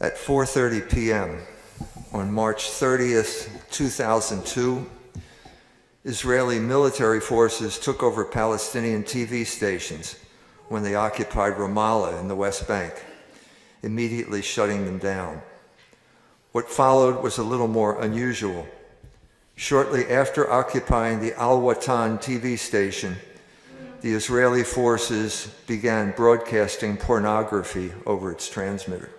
At 4:30 p.m. on March 30th, 2002, Israeli military forces took over Palestinian TV stations when they occupied Ramallah in the West Bank, immediately shutting them down. What followed was a little more unusual. Shortly after occupying the Al Watan TV station, the Israeli forces began broadcasting pornography over its transmitter.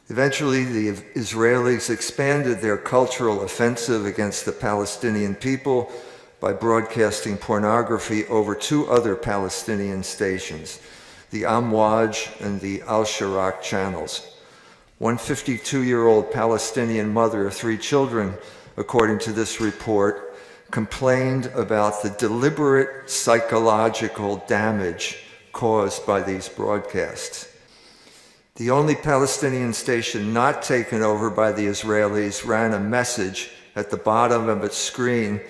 Eventually, the Israelis expanded their cultural offensive against the Palestinian people by broadcasting pornography over two other Palestinian stations, the Amwaj and the Al-Sharak channels. One 52-year-old Palestinian mother of 3 children, according to this report, complained about the deliberate psychological damage caused by these broadcasts. The only Palestinian station not taken over by the Israelis ran a message at the bottom of its screen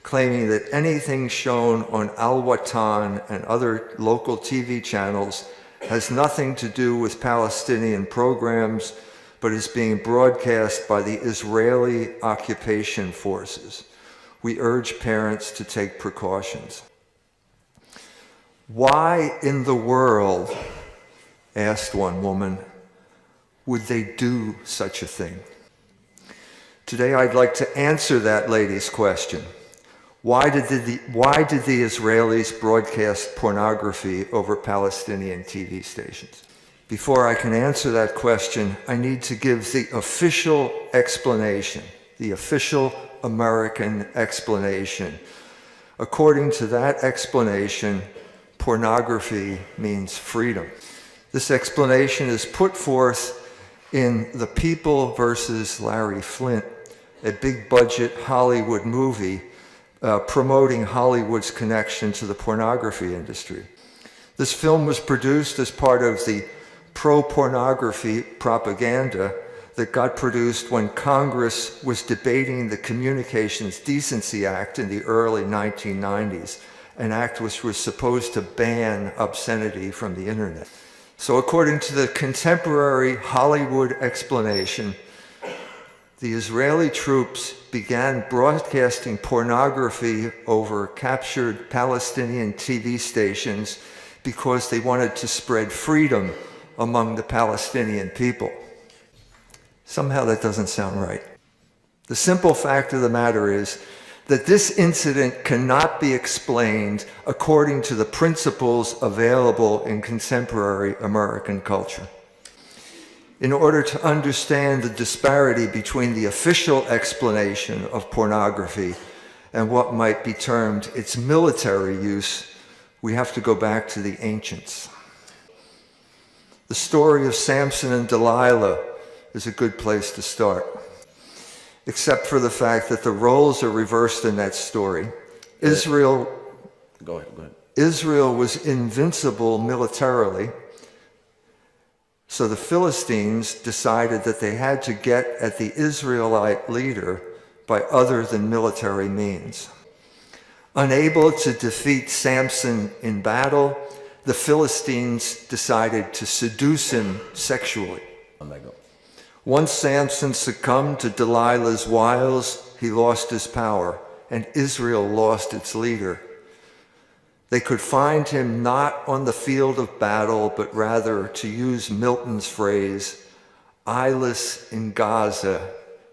claiming that anything shown on Al Watan and other local TV channels has nothing to do with Palestinian programs, but is being broadcast by the Israeli occupation forces. We urge parents to take precautions. Why in the world, asked one woman, would they do such a thing? Today I'd like to answer that lady's question. Why did the Israelis broadcast pornography over Palestinian TV stations? Before I can answer that question, I need to give the official explanation, the official American explanation. According to that explanation, pornography means freedom. This explanation is put forth in The People versus Larry Flint, a big-budget Hollywood movie promoting Hollywood's connection to the pornography industry. This film was produced as part of the pro-pornography propaganda that got produced when Congress was debating the Communications Decency Act in the early 1990s, an act which was supposed to ban obscenity from the internet. So according to the contemporary Hollywood explanation, the Israeli troops began broadcasting pornography over captured Palestinian TV stations because they wanted to spread freedom among the Palestinian people. Somehow that doesn't sound right. The simple fact of the matter is that this incident cannot be explained according to the principles available in contemporary American culture. In order to understand the disparity between the official explanation of pornography and what might be termed its military use, we have to go back to the ancients. The story of Samson and Delilah is a good place to start, except for the fact that the roles are reversed in that story. Israel was invincible militarily, so the Philistines decided that they had to get at the Israelite leader by other than military means. Unable to defeat Samson in battle, the Philistines decided to seduce him sexually. Once Samson succumbed to Delilah's wiles, he lost his power, and Israel lost its leader. They could find him not on the field of battle, but rather, to use Milton's phrase, eyeless in Gaza,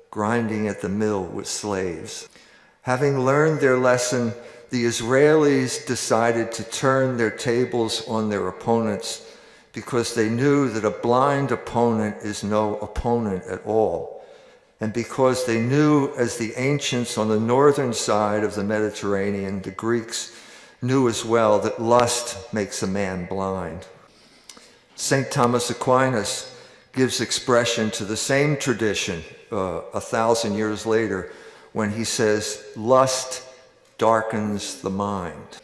grinding at the mill with slaves. Having learned their lesson, the Israelis decided to turn their tables on their opponents because they knew that a blind opponent is no opponent at all, and because they knew, as the ancients on the northern side of the Mediterranean, the Greeks, knew as well, that lust makes a man blind. St. Thomas Aquinas gives expression to the same tradition 1,000 years later when he says, lust darkens the mind.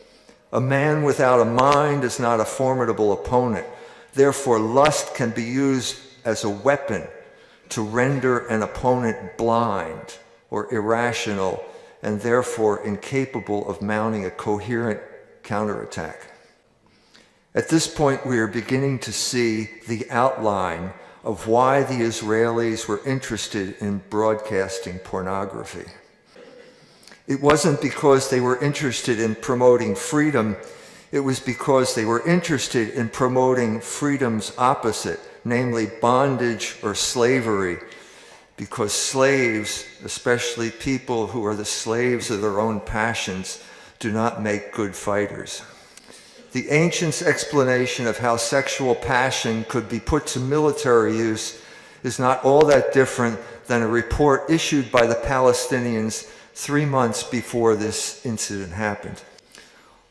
A man without a mind is not a formidable opponent. Therefore, lust can be used as a weapon to render an opponent blind or irrational and therefore incapable of mounting a coherent counterattack. At this point, we are beginning to see the outline of why the Israelis were interested in broadcasting pornography. It wasn't because they were interested in promoting freedom. It was because they were interested in promoting freedom's opposite, namely bondage or slavery, because slaves, especially people who are the slaves of their own passions, do not make good fighters. The ancients' explanation of how sexual passion could be put to military use is not all that different than a report issued by the Palestinians 3 months before this incident happened.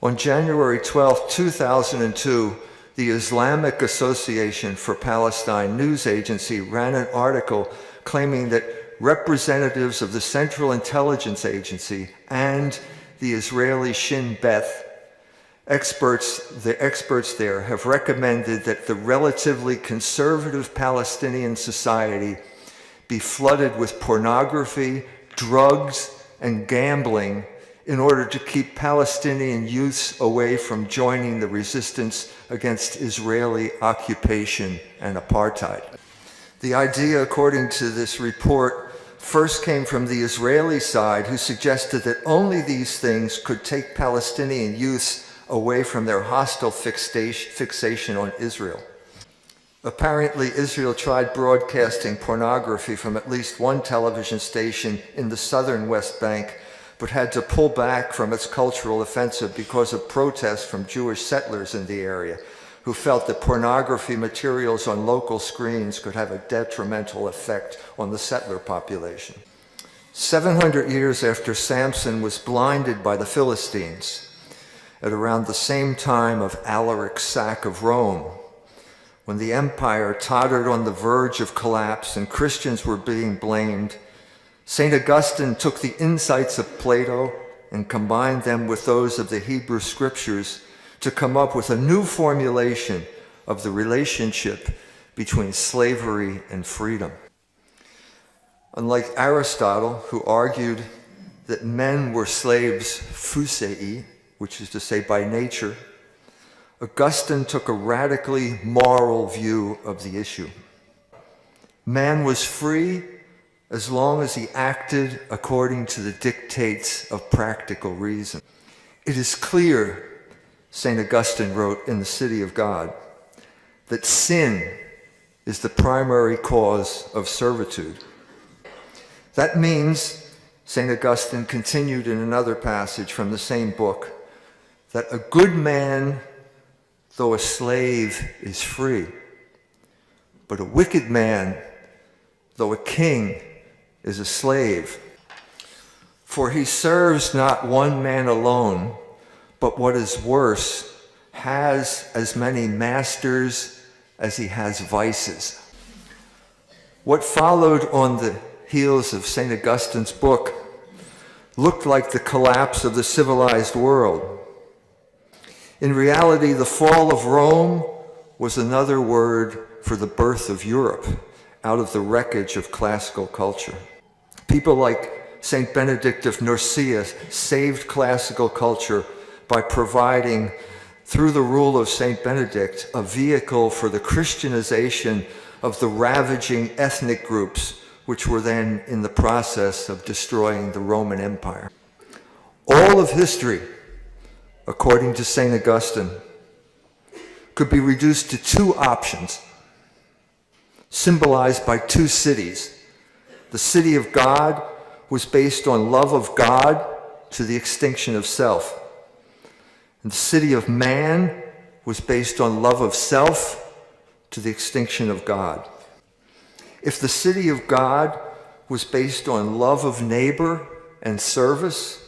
On January 12, 2002, the Islamic Association for Palestine news agency ran an article claiming that representatives of the Central Intelligence Agency and the Israeli Shin Bet, the experts there have recommended that the relatively conservative Palestinian society be flooded with pornography, drugs, and gambling in order to keep Palestinian youths away from joining the resistance against Israeli occupation and apartheid. The idea, according to this report, first came from the Israeli side, who suggested that only these things could take Palestinian youths away from their hostile fixation on Israel. Apparently, Israel tried broadcasting pornography from at least one television station in the southern West Bank, but had to pull back from its cultural offensive because of protests from Jewish settlers in the area, who felt that pornography materials on local screens could have a detrimental effect on the settler population. 700 years after Samson was blinded by the Philistines, at around the same time of Alaric's sack of Rome, when the empire tottered on the verge of collapse and Christians were being blamed, St. Augustine took the insights of Plato and combined them with those of the Hebrew Scriptures to come up with a new formulation of the relationship between slavery and freedom. Unlike Aristotle, who argued that men were slaves phusei, which is to say by nature, Augustine took a radically moral view of the issue. Man was free as long as he acted according to the dictates of practical reason. It is clear, St. Augustine wrote in The City of God, that sin is the primary cause of servitude. That means, St. Augustine continued in another passage from the same book, that a good man, though a slave, is free, but a wicked man, though a king, is a slave. For he serves not one man alone, but what is worse, has as many masters as he has vices. What followed on the heels of St. Augustine's book looked like the collapse of the civilized world. In reality, the fall of Rome was another word for the birth of Europe out of the wreckage of classical culture. People like St. Benedict of Nursia saved classical culture by providing, through the rule of St. Benedict, a vehicle for the Christianization of the ravaging ethnic groups which were then in the process of destroying the Roman Empire. All of history, according to St. Augustine, could be reduced to two options, symbolized by two cities. The city of God was based on love of God to the extinction of self. And the city of man was based on love of self to the extinction of God. If the city of God was based on love of neighbor and service,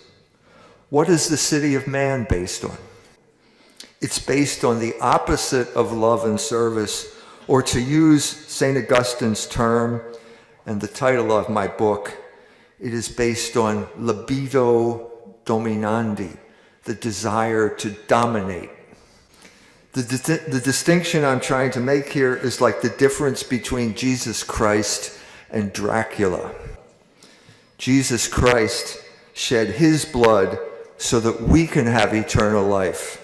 what is the city of man based on? It's based on the opposite of love and service, or to use St. Augustine's term and the title of my book, it is based on Libido, dominandi, the desire to dominate. The distinction I'm trying to make here is like the difference between Jesus Christ and Dracula. Jesus Christ shed his blood so that we can have eternal life.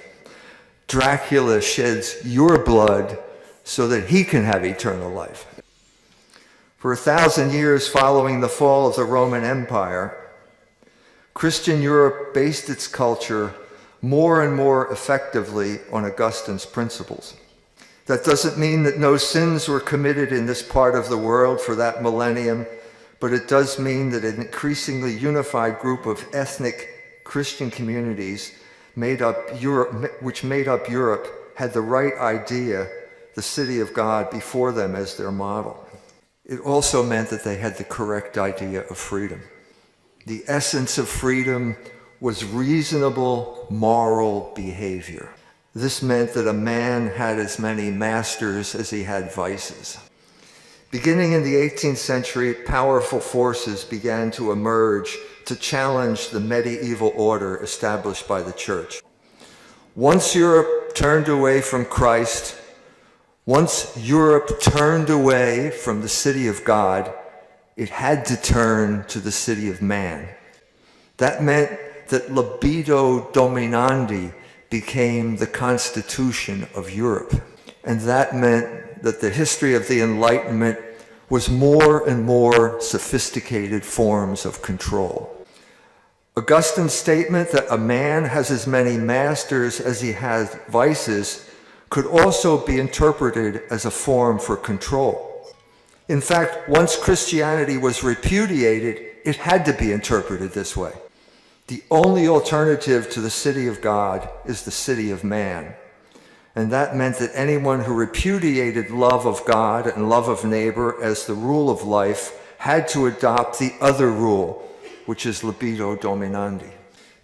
Dracula sheds your blood so that he can have eternal life. For 1,000 years following the fall of the Roman Empire, Christian Europe based its culture more and more effectively on Augustine's principles. That doesn't mean that no sins were committed in this part of the world for that millennium, but it does mean that an increasingly unified group of ethnic Christian communities which made up Europe had the right idea, the city of God, before them as their model. It also meant that they had the correct idea of freedom. The essence of freedom was reasonable moral behavior. This meant that a man had as many masters as he had vices. Beginning in the 18th century, powerful forces began to emerge to challenge the medieval order established by the church. Once Europe turned away from Christ, once Europe turned away from the city of God, it had to turn to the city of man. That meant that Libido Dominandi became the constitution of Europe. And that meant that the history of the Enlightenment was more and more sophisticated forms of control. Augustine's statement that a man has as many masters as he has vices could also be interpreted as a form for control. In fact, once Christianity was repudiated, it had to be interpreted this way. The only alternative to the city of God is the city of man. And that meant that anyone who repudiated love of God and love of neighbor as the rule of life had to adopt the other rule, which is Libido Dominandi.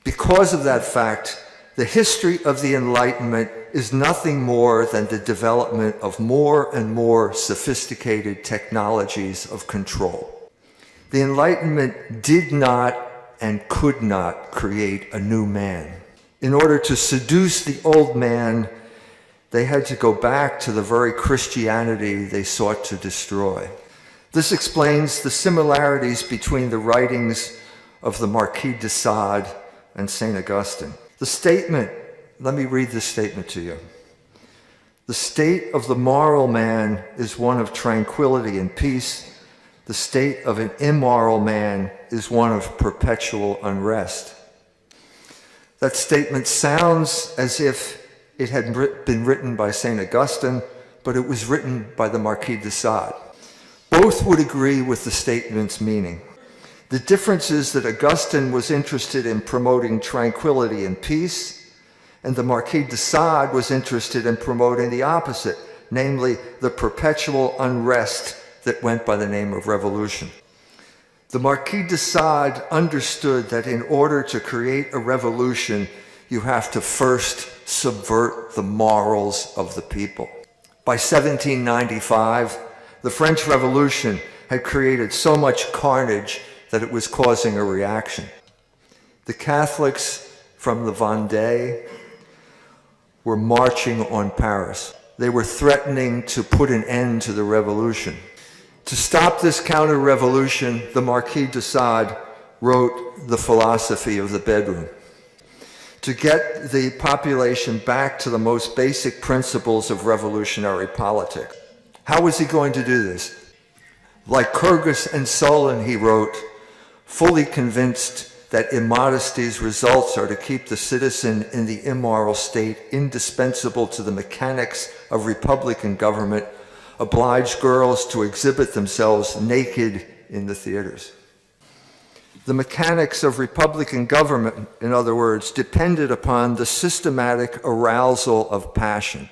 Because of that fact, the history of the Enlightenment is nothing more than the development of more and more sophisticated technologies of control. The Enlightenment did not and could not create a new man. In order to seduce the old man, they had to go back to the very Christianity they sought to destroy. This explains the similarities between the writings of the Marquis de Sade and St. Augustine. The statement, let me read this statement to you. The state of the moral man is one of tranquility and peace. The state of an immoral man is one of perpetual unrest. That statement sounds as if it had been written by St. Augustine, but it was written by the Marquis de Sade. Both would agree with the statement's meaning. The difference is that Augustine was interested in promoting tranquility and peace, and the Marquis de Sade was interested in promoting the opposite, namely the perpetual unrest that went by the name of revolution. The Marquis de Sade understood that in order to create a revolution, you have to first subvert the morals of the people. By 1795, the French Revolution had created so much carnage that it was causing a reaction. The Catholics from the Vendée were marching on Paris. They were threatening to put an end to the revolution. To stop this counter-revolution, the Marquis de Sade wrote The Philosophy of the Bedroom. To get the population back to the most basic principles of revolutionary politics. How was he going to do this? Like Kyrgyz and Solon, he wrote, fully convinced that immodesty's results are to keep the citizen in the immoral state indispensable to the mechanics of republican government, oblige girls to exhibit themselves naked in the theaters. The mechanics of republican government, in other words, depended upon the systematic arousal of passion.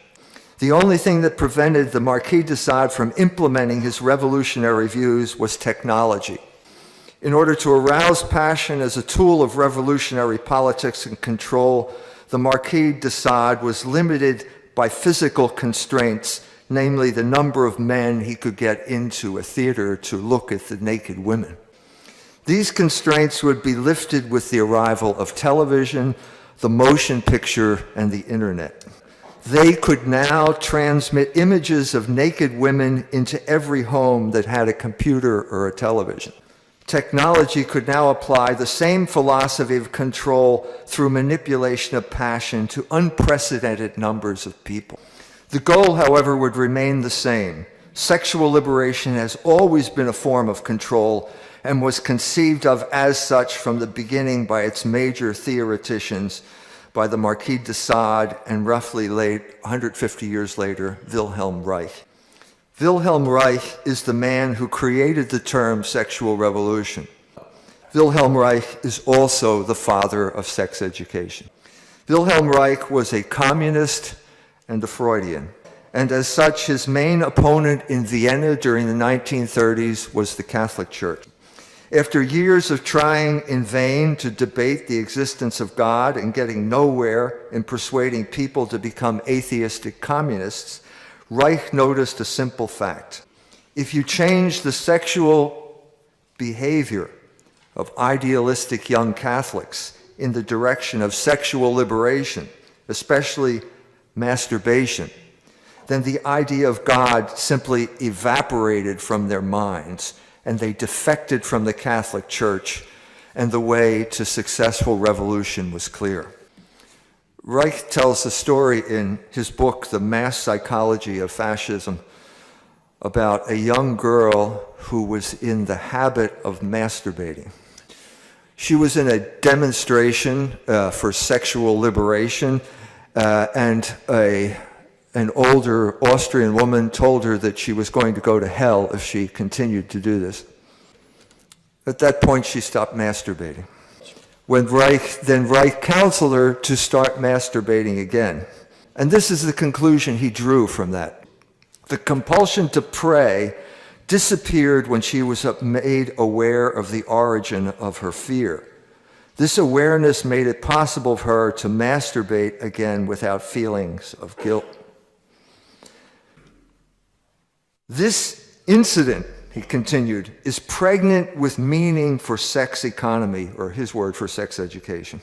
The only thing that prevented the Marquis de Sade from implementing his revolutionary views was technology. In order to arouse passion as a tool of revolutionary politics and control, the Marquis de Sade was limited by physical constraints, namely the number of men he could get into a theater to look at the naked women. These constraints would be lifted with the arrival of television, the motion picture, and the internet. They could now transmit images of naked women into every home that had a computer or a television. Technology could now apply the same philosophy of control through manipulation of passion to unprecedented numbers of people. The goal, however, would remain the same. Sexual liberation has always been a form of control and was conceived of as such from the beginning by its major theoreticians, by the Marquis de Sade and roughly 150 years later, Wilhelm Reich. Wilhelm Reich is the man who created the term sexual revolution. Wilhelm Reich is also the father of sex education. Wilhelm Reich was a communist and a Freudian, and as such, his main opponent in Vienna during the 1930s was the Catholic Church. After years of trying in vain to debate the existence of God and getting nowhere in persuading people to become atheistic communists, Reich noticed a simple fact. If you change the sexual behavior of idealistic young Catholics in the direction of sexual liberation, especially masturbation, then the idea of God simply evaporated from their minds, and they defected from the Catholic Church, and the way to successful revolution was clear. Reich tells a story in his book, The Mass Psychology of Fascism, about a young girl who was in the habit of masturbating. She was in a demonstration for sexual liberation, and an older Austrian woman told her that she was going to go to hell if she continued to do this. At that point, she stopped masturbating. Then Reich counseled her to start masturbating again. And this is the conclusion he drew from that. The compulsion to pray disappeared when she was made aware of the origin of her fear. This awareness made it possible for her to masturbate again without feelings of guilt. This incident, he continued, is pregnant with meaning for sex economy, or his word for sex education.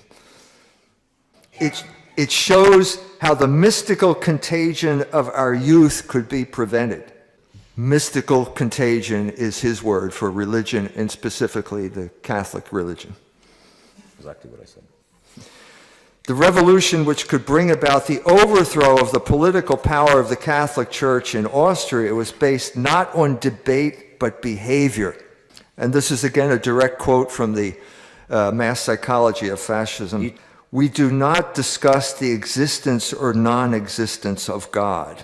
It shows how the mystical contagion of our youth could be prevented. Mystical contagion is his word for religion, and specifically the Catholic religion. Exactly what I said. The revolution which could bring about the overthrow of the political power of the Catholic Church in Austria was based not on debate but behavior. And this is again a direct quote from the Mass Psychology of Fascism. We do not discuss the existence or non-existence of God.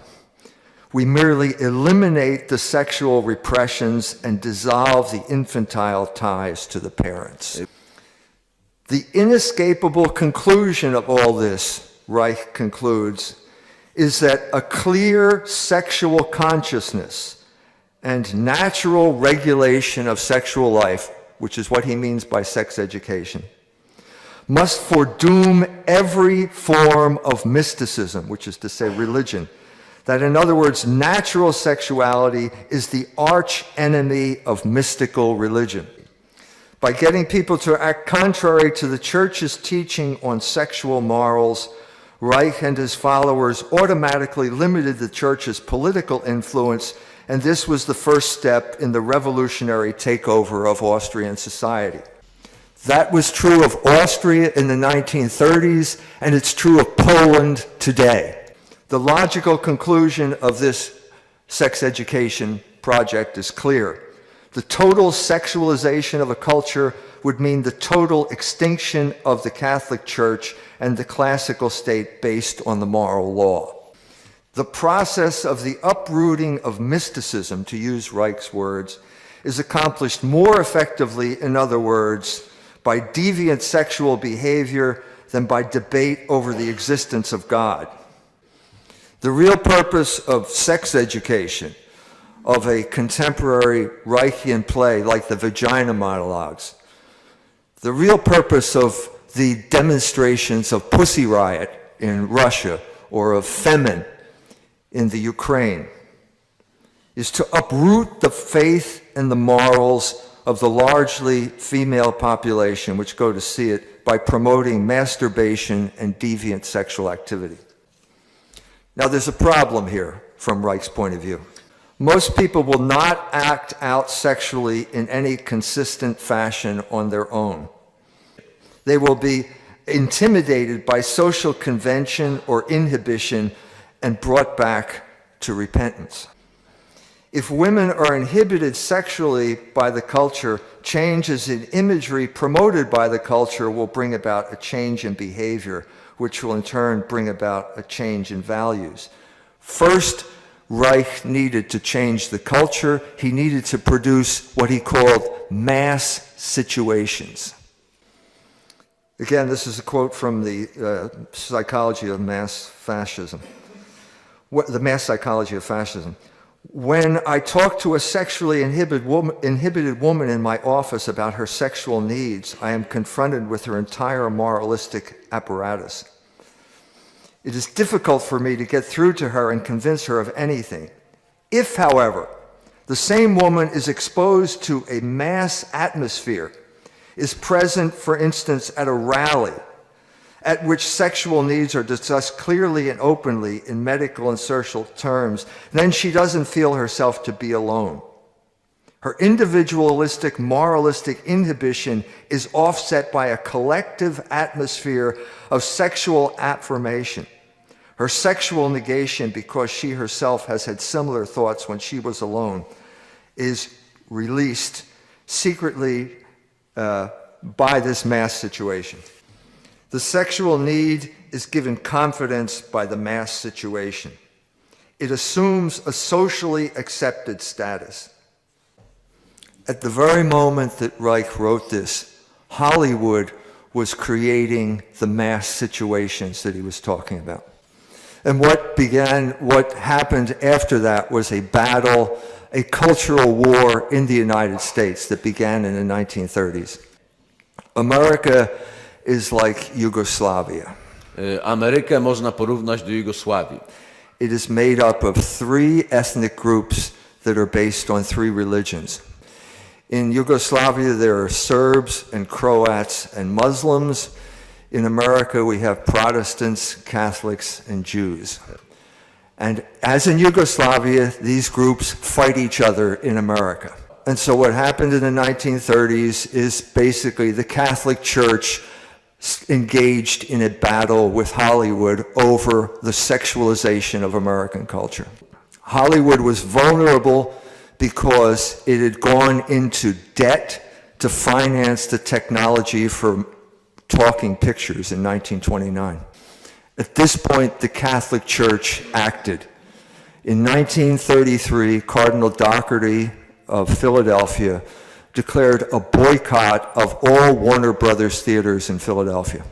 We merely eliminate the sexual repressions and dissolve the infantile ties to the parents. The inescapable conclusion of all this, Reich concludes, is that a clear sexual consciousness and natural regulation of sexual life, which is what he means by sex education, must foredoom every form of mysticism, which is to say religion. That, in other words, natural sexuality is the arch enemy of mystical religion. By getting people to act contrary to the Church's teaching on sexual morals, Reich and his followers automatically limited the Church's political influence, and this was the first step in the revolutionary takeover of Austrian society. That was true of Austria in the 1930s, and it's true of Poland today. The logical conclusion of this sex education project is clear. The total sexualization of a culture would mean the total extinction of the Catholic Church and the classical state based on the moral law. The process of the uprooting of mysticism, to use Reich's words, is accomplished more effectively, in other words, by deviant sexual behavior than by debate over the existence of God. The real purpose of sex education, of a contemporary Reichian play like the Vagina Monologues, the real purpose of the demonstrations of Pussy Riot in Russia or of Femin in the Ukraine, is to uproot the faith and the morals of the largely female population which go to see it by promoting masturbation and deviant sexual activity. Now there's a problem here from Reich's point of view. Most people will not act out sexually in any consistent fashion on their own. They will be intimidated by social convention or inhibition and brought back to repentance. If women are inhibited sexually by the culture, changes in imagery promoted by the culture will bring about a change in behavior, which will in turn bring about a change in values. First, Reich needed to change the culture. He needed to produce what he called mass situations. Again, this is a quote from the psychology of mass fascism. The mass psychology of fascism. When I talk to a sexually inhibited woman in my office about her sexual needs, I am confronted with her entire moralistic apparatus. It is difficult for me to get through to her and convince her of anything. If, however, the same woman is exposed to a mass atmosphere, is present, for instance, at a rally, at which sexual needs are discussed clearly and openly in medical and social terms, then she doesn't feel herself to be alone. Her individualistic, moralistic inhibition is offset by a collective atmosphere of sexual affirmation. Her sexual negation, because she herself has had similar thoughts when she was alone, is released secretly by this mass situation. The sexual need is given confidence by the mass situation. It assumes a socially accepted status. At the very moment that Reich wrote this, Hollywood was creating the mass situations that he was talking about. And what happened after that was a battle, a cultural war in the United States that began in the 1930s. America is like Yugoslavia. Amerykę można porównać do Jugosławii. It is made up of three ethnic groups that are based on three religions. In Yugoslavia, there are Serbs and Croats and Muslims. In America, we have Protestants, Catholics, and Jews. And as in Yugoslavia, these groups fight each other in America. And so what happened in the 1930s is basically the Catholic Church engaged in a battle with Hollywood over the sexualization of American culture. Hollywood was vulnerable because it had gone into debt to finance the technology for talking pictures in 1929. At this point, the Catholic Church acted. In 1933, Cardinal Doherty of Philadelphia declared a boycott of all Warner Brothers theaters in Philadelphia.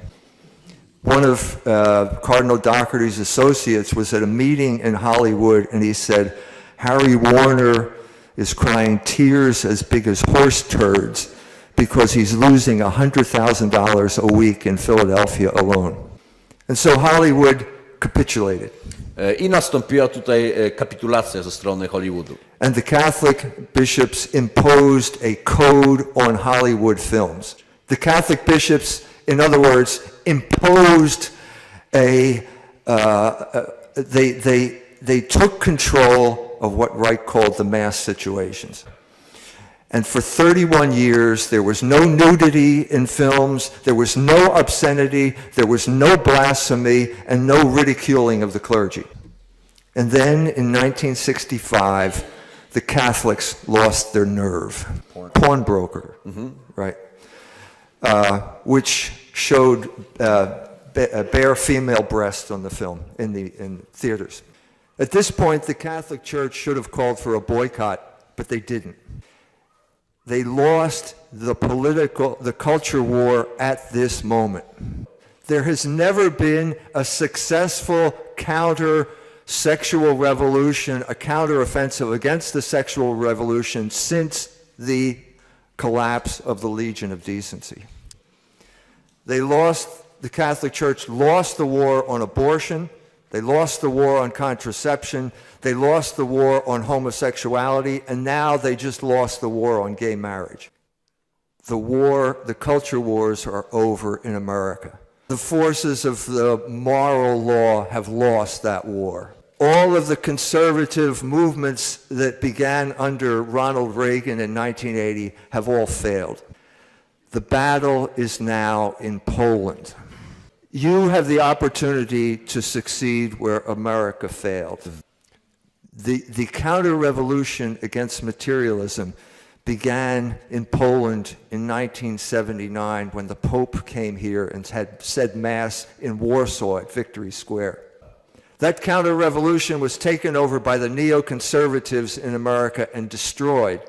One of Cardinal Doherty's associates was at a meeting in Hollywood, and he said, Harry Warner is crying tears as big as horse turds because he's losing $100,000 a week in Philadelphia alone. And so Hollywood capitulated. I nastąpiła tutaj kapitulacja ze strony Hollywoodu. And the Catholic bishops imposed a code on Hollywood films. The Catholic bishops, in other words, imposed they took control of what Reich called the mass situations. And for 31 years, there was no nudity in films, there was no obscenity, there was no blasphemy, and no ridiculing of the clergy. And then in 1965, the Catholics lost their nerve. Pawnbroker, right? Which showed bare female breasts on the film in theaters. At this point, the Catholic Church should have called for a boycott, but they didn't. They lost the culture war at this moment. There has never been a successful counter-sexual revolution, a counter-offensive against the sexual revolution since the collapse of the Legion of Decency. The Catholic Church lost the war on abortion, they lost the war on contraception, they lost the war on homosexuality, and now they just lost the war on gay marriage. The culture wars are over in America. The forces of the moral law have lost that war. All of the conservative movements that began under Ronald Reagan in 1980 have all failed. The battle is now in Poland. You have the opportunity to succeed where America failed. The counter-revolution against materialism began in Poland in 1979 when the Pope came here and had said Mass in Warsaw at Victory Square. That counter-revolution was taken over by the neoconservatives in America and destroyed.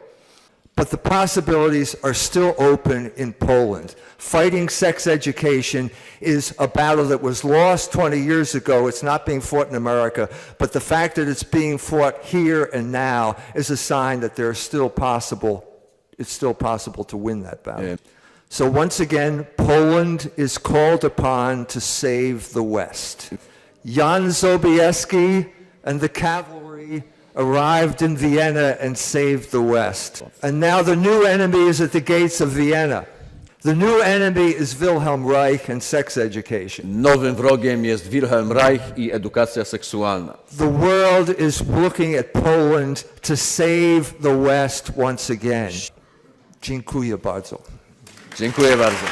But the possibilities are still open in Poland. Fighting sex education is a battle that was lost 20 years ago. It's not being fought in America, but the fact that it's being fought here and now is a sign that it's still possible to win that battle. Yeah. So once again, Poland is called upon to save the West. Jan Sobieski and the cavalry arrived in Vienna and saved the West. And now the new enemy is at the gates of Vienna. The new enemy is Wilhelm Reich and sex education. Nowym wrogiem jest Wilhelm Reich I edukacja seksualna. The world is looking at Poland to save the West once again. Dziękuję bardzo. Dziękuję bardzo.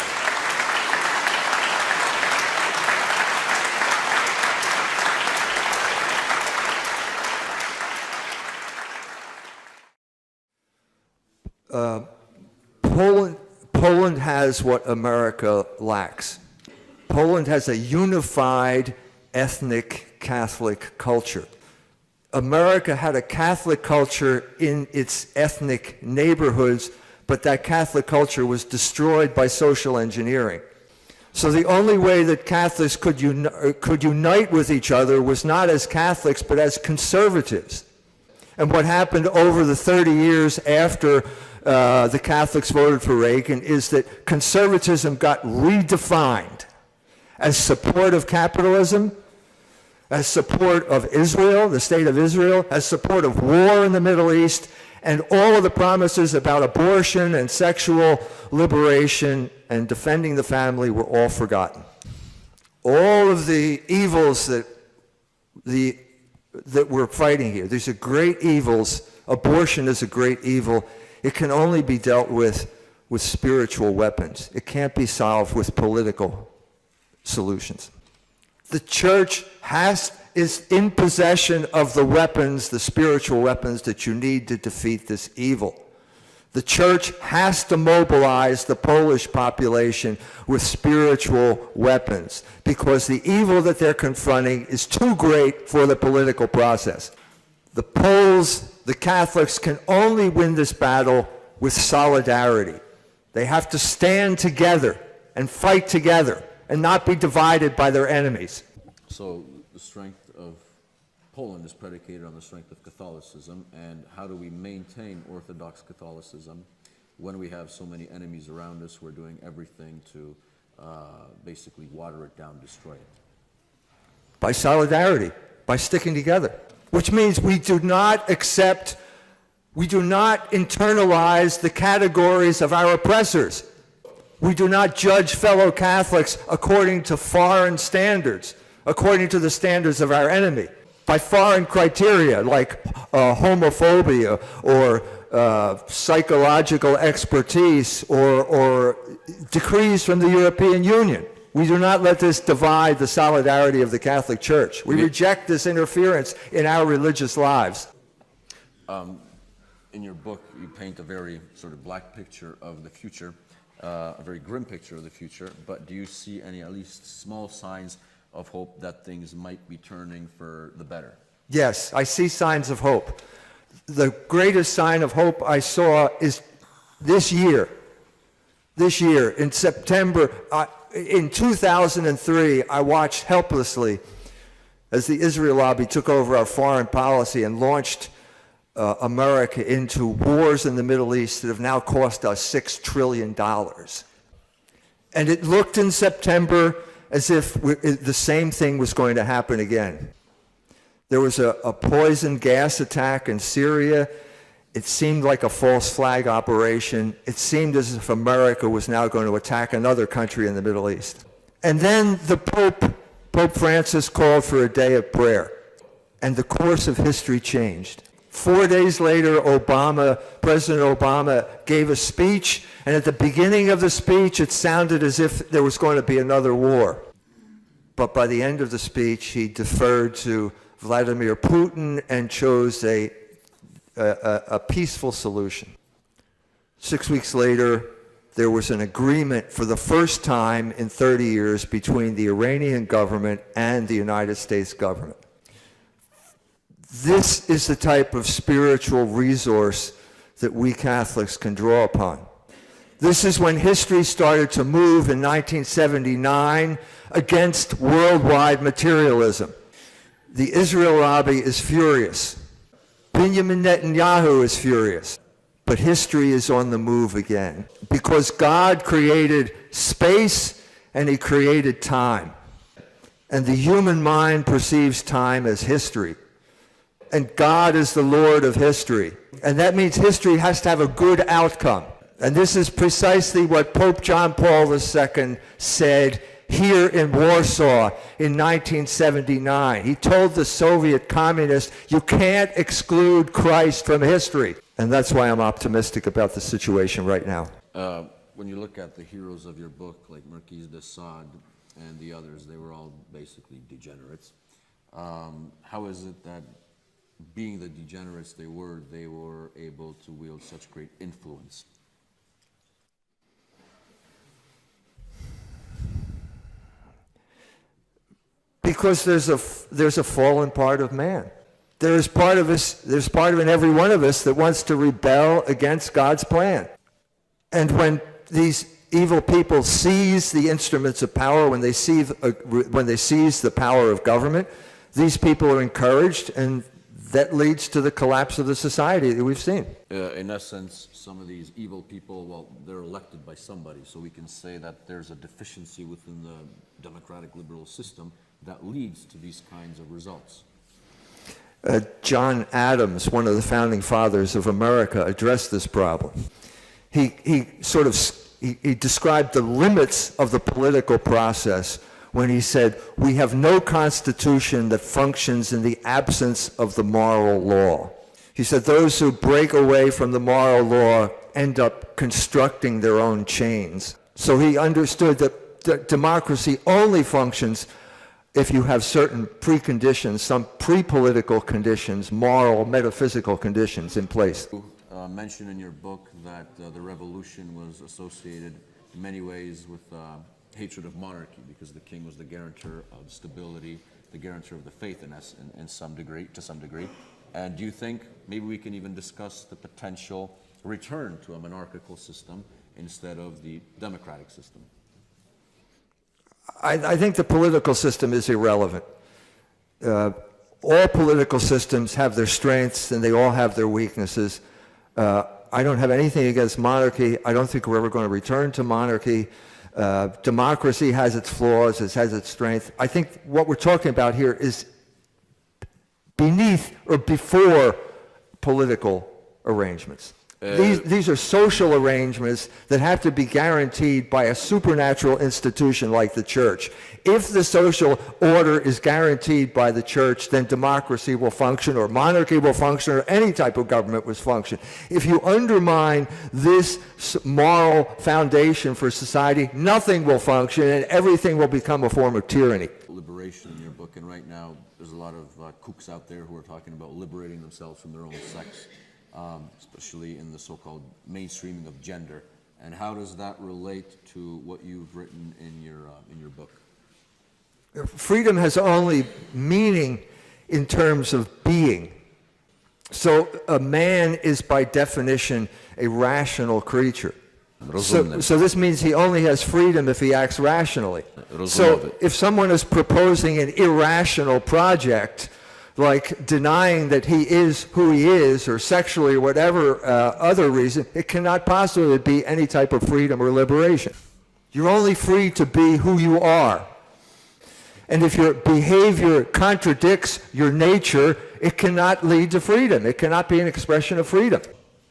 Poland has what America lacks. Poland has a unified ethnic Catholic culture. America had a Catholic culture in its ethnic neighborhoods, but that Catholic culture was destroyed by social engineering. So the only way that Catholics could unite with each other was not as Catholics, but as conservatives. And what happened over the 30 years after the Catholics voted for Reagan is that conservatism got redefined as support of capitalism, as support of Israel, the state of Israel, as support of war in the Middle East, and all of the promises about abortion and sexual liberation and defending the family were all forgotten. All of the evils that we're fighting here, these are great evils. Abortion is a great evil. It can only be dealt with spiritual weapons. It can't be solved with political solutions. The church is in possession of the weapons, the spiritual weapons that you need to defeat this evil. The church has to mobilize the Polish population with spiritual weapons because the evil that they're confronting is too great for the political process. The Poles, the Catholics, can only win this battle with solidarity. They have to stand together and fight together and not be divided by their enemies. So the strength of Poland is predicated on the strength of Catholicism, and how do we maintain Orthodox Catholicism when we have so many enemies around us who are doing everything to basically water it down, destroy it? By solidarity, by sticking together. Which means we do not internalize the categories of our oppressors. We do not judge fellow Catholics according to foreign standards, according to the standards of our enemy, by foreign criteria like homophobia or psychological expertise or decrees from the European Union. We do not let this divide the solidarity of the Catholic Church. We reject this interference in our religious lives. In your book, you paint a very sort of black picture of the future, a very grim picture of the future, but do you see any, at least small signs of hope that things might be turning for the better? Yes, I see signs of hope. The greatest sign of hope I saw is this year. This year, in September, in 2003, I watched helplessly as the Israel lobby took over our foreign policy and launched America into wars in the Middle East that have now cost us $6 trillion. And it looked in September as if the same thing was going to happen again. There was a poison gas attack in Syria. It seemed like a false flag operation. It seemed as if America was now going to attack another country in the Middle East. And then the Pope Francis, called for a day of prayer. and the course of history changed. 4 days later, President Obama gave a speech, and at the beginning of the speech, it sounded as if there was going to be another war. But by the end of the speech, he deferred to Vladimir Putin and chose a peaceful solution. 6 weeks later, there was an agreement for the first time in 30 years between the Iranian government and the United States government. This is the type of spiritual resource that we Catholics can draw upon. This is when history started to move in 1979 against worldwide materialism. The Israel lobby is furious. Benjamin Netanyahu is furious. But history is on the move again because God created space and he created time. And the human mind perceives time as history. And God is the Lord of history. And that means history has to have a good outcome. And this is precisely what Pope John Paul II said here in Warsaw in 1979. He told the Soviet communists, you can't exclude Christ from history. And that's why I'm optimistic about the situation right now. When you look at the heroes of your book, like Marquis de Sade and the others, they were all basically degenerates. How is it that being the degenerates they were able to wield such great influence? Because there's a fallen part of man. There's part of in every one of us that wants to rebel against God's plan. And when these evil people seize the instruments of power, when they seize the power of government, these people are encouraged, and that leads to the collapse of the society that we've seen. In essence, some of these evil people, well, they're elected by somebody, so we can say that there's a deficiency within the democratic liberal system that leads to these kinds of results. John Adams, one of the founding fathers of America, addressed this problem. He described the limits of the political process when he said, we have no constitution that functions in the absence of the moral law. He said those who break away from the moral law end up constructing their own chains. So he understood that democracy only functions if you have certain preconditions, some pre-political conditions, moral, metaphysical conditions in place. You mentioned in your book that the revolution was associated in many ways with hatred of monarchy, because the king was the guarantor of stability, the guarantor of the faith to some degree. And do you think maybe we can even discuss the potential return to a monarchical system instead of the democratic system? I think the political system is irrelevant. All political systems have their strengths and they all have their weaknesses. I don't have anything against monarchy. I don't think we're ever going to return to monarchy. Democracy has its flaws, it has its strength. I think what we're talking about here is beneath or before political arrangements. These are social arrangements that have to be guaranteed by a supernatural institution like the church. If the social order is guaranteed by the church, then democracy will function, or monarchy will function, or any type of government will function. If you undermine this moral foundation for society, nothing will function and everything will become a form of tyranny. Liberation in your book, and right now there's a lot of kooks out there who are talking about liberating themselves from their own sex. Especially in the so-called mainstreaming of gender, and how does that relate to what you've written in your book? Freedom has only meaning in terms of being. So a man is by definition a rational creature. So this means he only has freedom if he acts rationally. So if someone is proposing an irrational project, like denying that he is who he is, or sexually, or whatever other reason, it cannot possibly be any type of freedom or liberation. You're only free to be who you are. And if your behavior contradicts your nature, it cannot lead to freedom. It cannot be an expression of freedom.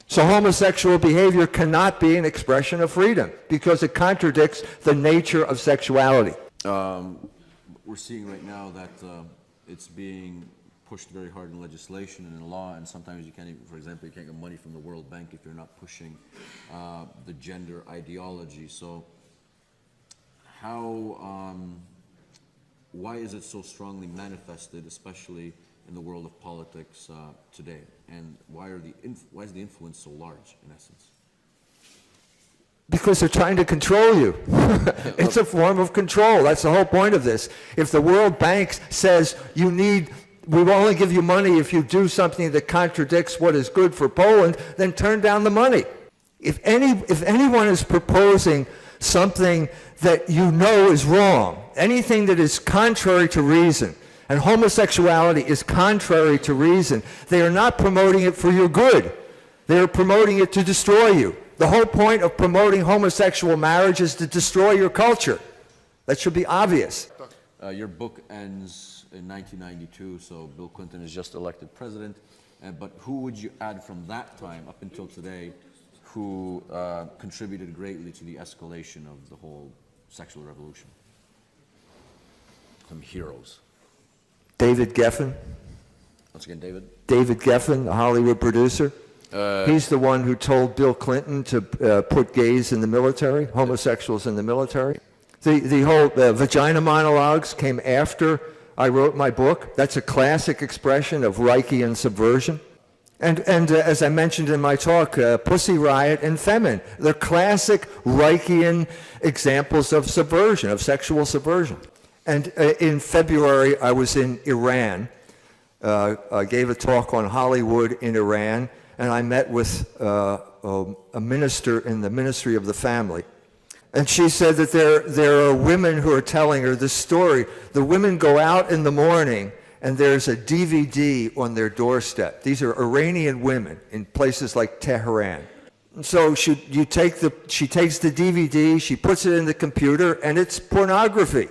So homosexual behavior cannot be an expression of freedom because it contradicts the nature of sexuality. We're seeing right now that it's being pushed very hard in legislation and in law, and sometimes you can't even, for example, you can't get money from the World Bank if you're not pushing the gender ideology. So why is it so strongly manifested, especially in the world of politics today? And why is the influence so large, in essence? Because they're trying to control you. It's a form of control. That's the whole point of this. If the World Bank says we will only give you money if you do something that contradicts what is good for Poland, then turn down the money. If anyone is proposing something that you know is wrong, anything that is contrary to reason, and homosexuality is contrary to reason, they are not promoting it for your good. They are promoting it to destroy you. The whole point of promoting homosexual marriage is to destroy your culture. That should be obvious. Your book ends in 1992, so Bill Clinton is just elected president. But who would you add from that time up until today who contributed greatly to the escalation of the whole sexual revolution? Some heroes. David Geffen. Once again, David. David Geffen, the Hollywood producer. He's the one who told Bill Clinton to put gays in the military, homosexuals in the military. The whole vagina monologues came after I wrote my book. That's a classic expression of Reichian subversion. And as I mentioned in my talk, Pussy Riot and Femin, they're classic Reichian examples of subversion, of sexual subversion. And in February, I was in Iran. I gave a talk on Hollywood in Iran, and I met with a minister in the Ministry of the Family. And she said that there are women who are telling her this story. The women go out in the morning, and there's a DVD on their doorstep. These are Iranian women in places like Tehran. And so she takes the DVD, she puts it in the computer, and it's pornography.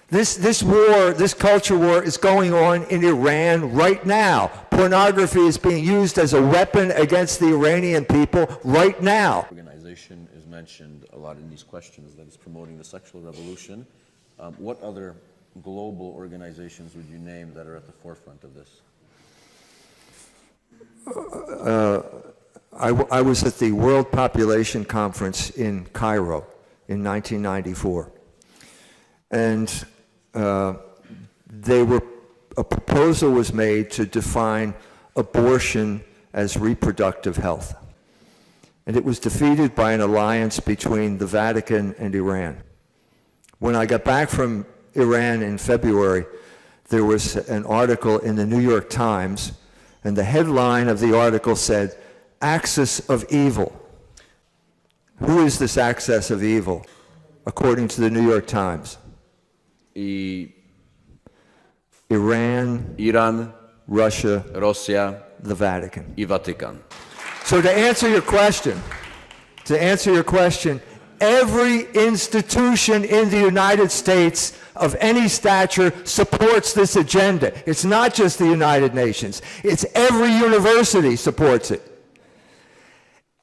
This war, this culture war is going on in Iran right now. Pornography is being used as a weapon against the Iranian people right now. Organization is mentioned a lot in these questions that is promoting the sexual revolution. What other global organizations would you name that are at the forefront of this? I was at the World Population Conference in Cairo in 1994. And a proposal was made to define abortion as reproductive health. And it was defeated by an alliance between the Vatican and Iran. When I got back from Iran in February, there was an article in the New York Times, and the headline of the article said, "Axis of Evil." Who is this axis of evil, according to the New York Times? Iran, Russia, the Vatican. I Vatican. So to answer your question, every institution in the United States of any stature supports this agenda. It's not just the United Nations. It's every university supports it.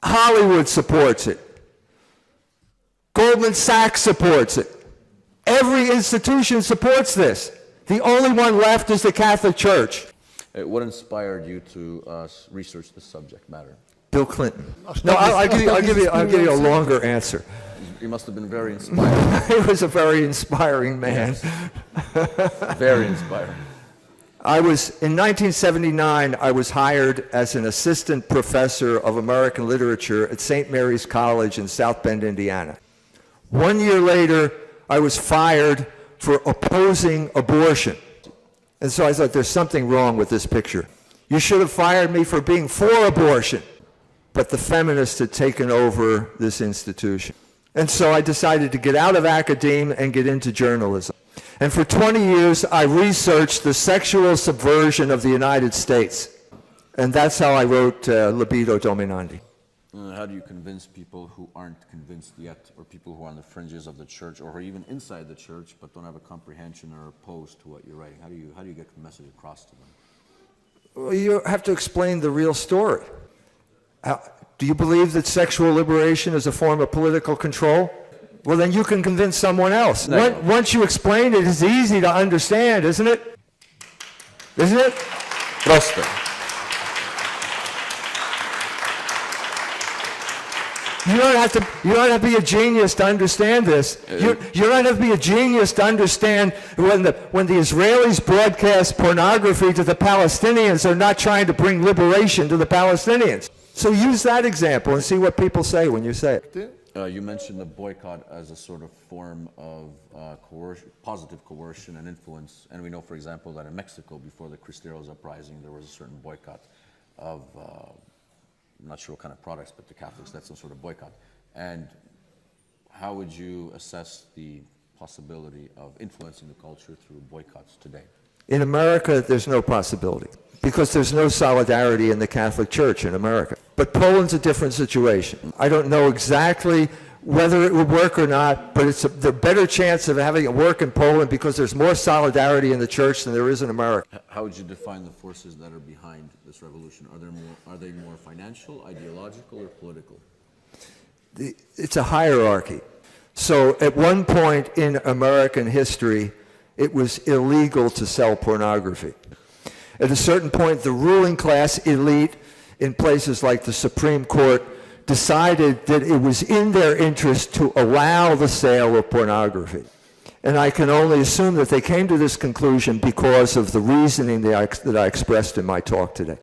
Hollywood supports it. Goldman Sachs supports it. Every institution supports this. The only one left is the Catholic Church. What inspired you to research this subject matter? Bill Clinton. No, I'll give you a longer answer. You must have been very inspired. He was a very inspiring man. Yes. Very inspiring. In 1979, I was hired as an assistant professor of American literature at St. Mary's College in South Bend, Indiana. 1 year later, I was fired for opposing abortion. And so I thought, there's something wrong with this picture. You should have fired me for being for abortion. But the feminists had taken over this institution. And so I decided to get out of academia and get into journalism. And for 20 years, I researched the sexual subversion of the United States. And that's how I wrote Libido, Dominandi. How do you convince people who aren't convinced yet, or people who are on the fringes of the church, or who are even inside the church but don't have a comprehension or opposed to what you're writing? How do you get the message across to them? Well, you have to explain the real story. Do you believe that sexual liberation is a form of political control? Well, then you can convince someone else. No. Once you explain it, it's easy to understand, isn't it? Isn't it? Proste. You don't have to be a genius to understand this. You don't have to be a genius to understand when the Israelis broadcast pornography to the Palestinians, they're not trying to bring liberation to the Palestinians. So use that example and see what people say when you say it. You mentioned the boycott as a sort of form of positive coercion and influence. And we know, for example, that in Mexico, before the Cristeros uprising, there was a certain boycott of, I'm not sure what kind of products, but the Catholics, that's some sort of boycott. And how would you assess the possibility of influencing the culture through boycotts today? In America, there's no possibility because there's no solidarity in the Catholic Church in America. But Poland's a different situation. I don't know exactly whether it would work or not, but it's the better chance of having it work in Poland because there's more solidarity in the church than there is in America. How would you define the forces that are behind this revolution? Are they more financial, ideological, or political? It's a hierarchy. So at one point in American history, it was illegal to sell pornography. At a certain point, the ruling class elite in places like the Supreme Court decided that it was in their interest to allow the sale of pornography. And I can only assume that they came to this conclusion because of the reasoning that I expressed in my talk today.